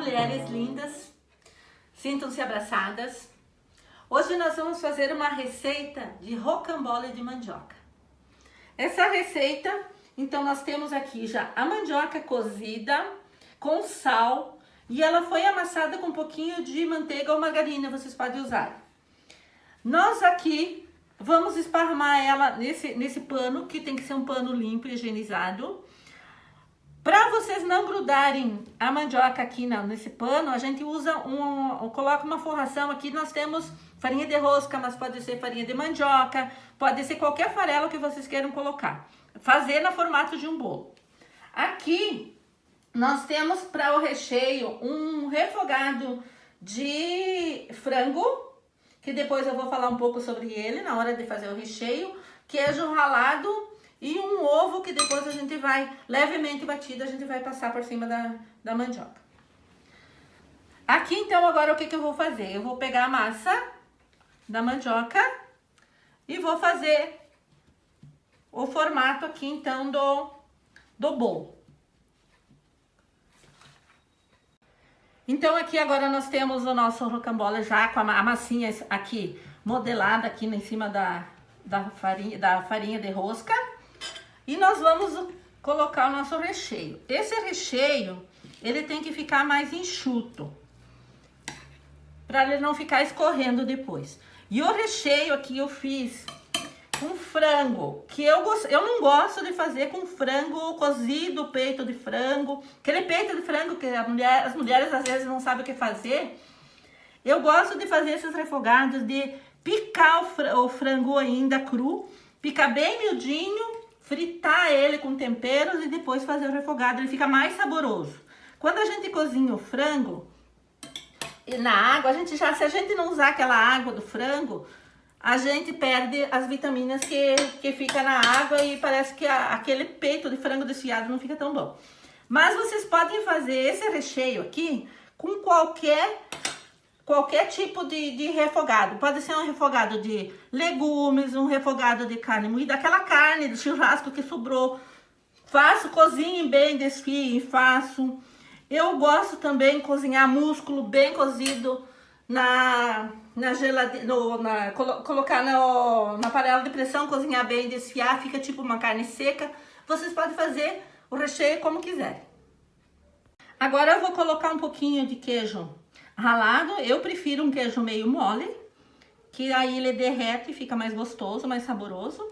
mulheres lindas, sintam-se abraçadas. Hoje nós vamos fazer uma receita de rocambole de mandioca. Essa receita, então nós temos aqui já a mandioca cozida com sal e ela foi amassada com um pouquinho de manteiga ou margarina, vocês podem usar. Nós aqui vamos esparramar ela nesse pano, que tem que ser um pano limpo e higienizado. Para vocês não grudarem a mandioca aqui nesse pano, a gente usa coloca uma forração aqui. Nós temos farinha de rosca, mas pode ser farinha de mandioca, pode ser qualquer farelo que vocês queiram colocar. Fazer no formato de um bolo. Aqui nós temos para o recheio um refogado de frango, que depois eu vou falar um pouco sobre ele na hora de fazer o recheio, queijo ralado e um ovo que depois a gente vai, levemente batido, a gente vai passar por cima da mandioca. Aqui então agora o que eu vou fazer? Eu vou pegar a massa da mandioca e vou fazer o formato aqui então do bolo. Então aqui agora nós temos o nosso rocambole já com a massinha aqui modelada aqui em cima da farinha de rosca. E nós vamos colocar o nosso recheio. Esse recheio, ele tem que ficar mais enxuto, para ele não ficar escorrendo depois. E o recheio aqui eu fiz com frango, que eu não gosto de fazer com frango cozido, peito de frango. Aquele peito de frango que as mulheres às vezes não sabem o que fazer. Eu gosto de fazer esses refogados, de picar o frango ainda cru, picar bem miudinho, fritar ele com temperos e depois fazer o refogado, ele fica mais saboroso. Quando a gente cozinha o frango, e na água, se a gente não usar aquela água do frango, a gente perde as vitaminas que fica na água e parece que aquele peito de frango desfiado não fica tão bom. Mas vocês podem fazer esse recheio aqui com qualquer tipo de refogado. Pode ser um refogado de legumes, um refogado de carne moída, aquela carne do churrasco que sobrou. Cozinhem bem, desfiem, faço. Eu gosto também de cozinhar músculo bem cozido na geladeira, colocar na panela de pressão, cozinhar bem, desfiar, fica tipo uma carne seca. Vocês podem fazer o recheio como quiserem. Agora eu vou colocar um pouquinho de queijo ralado. Eu prefiro um queijo meio mole, que aí ele derrete e fica mais gostoso, mais saboroso.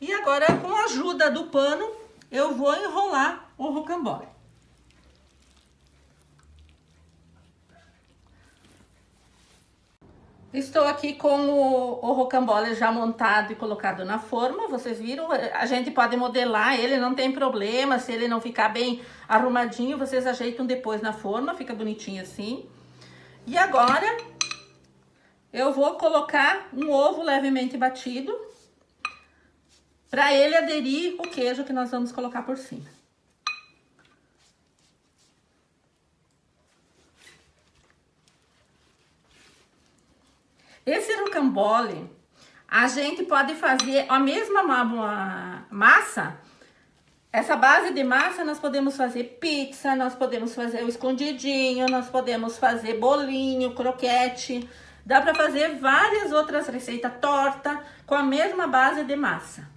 E agora, com a ajuda do pano, eu vou enrolar o rocambole. Estou aqui com o rocambole já montado e colocado na forma. Vocês viram? A gente pode modelar ele, não tem problema. Se ele não ficar bem arrumadinho, vocês ajeitam depois na forma, fica bonitinho assim. E agora, eu vou colocar um ovo levemente batido, para ele aderir o queijo que nós vamos colocar por cima. Esse rocambole, a gente pode fazer a mesma massa. Essa base de massa nós podemos fazer pizza, nós podemos fazer o escondidinho, nós podemos fazer bolinho, croquete. Dá para fazer várias outras receitas, torta, com a mesma base de massa.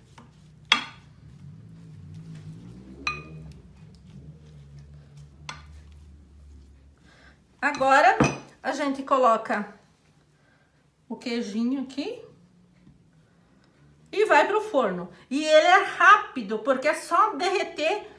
Agora, a gente coloca o queijinho aqui e vai pro forno. E ele é rápido, porque é só derreter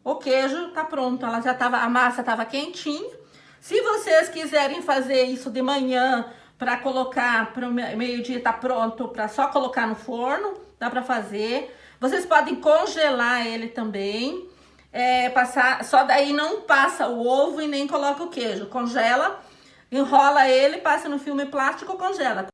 o queijo, tá pronto. A massa tava quentinha. Se vocês quiserem fazer isso de manhã para colocar para o meio-dia, tá pronto para só colocar no forno, dá para fazer. Vocês podem congelar ele também. Só daí não passa o ovo e nem coloca o queijo. Congela, enrola ele, passa no filme plástico, congela.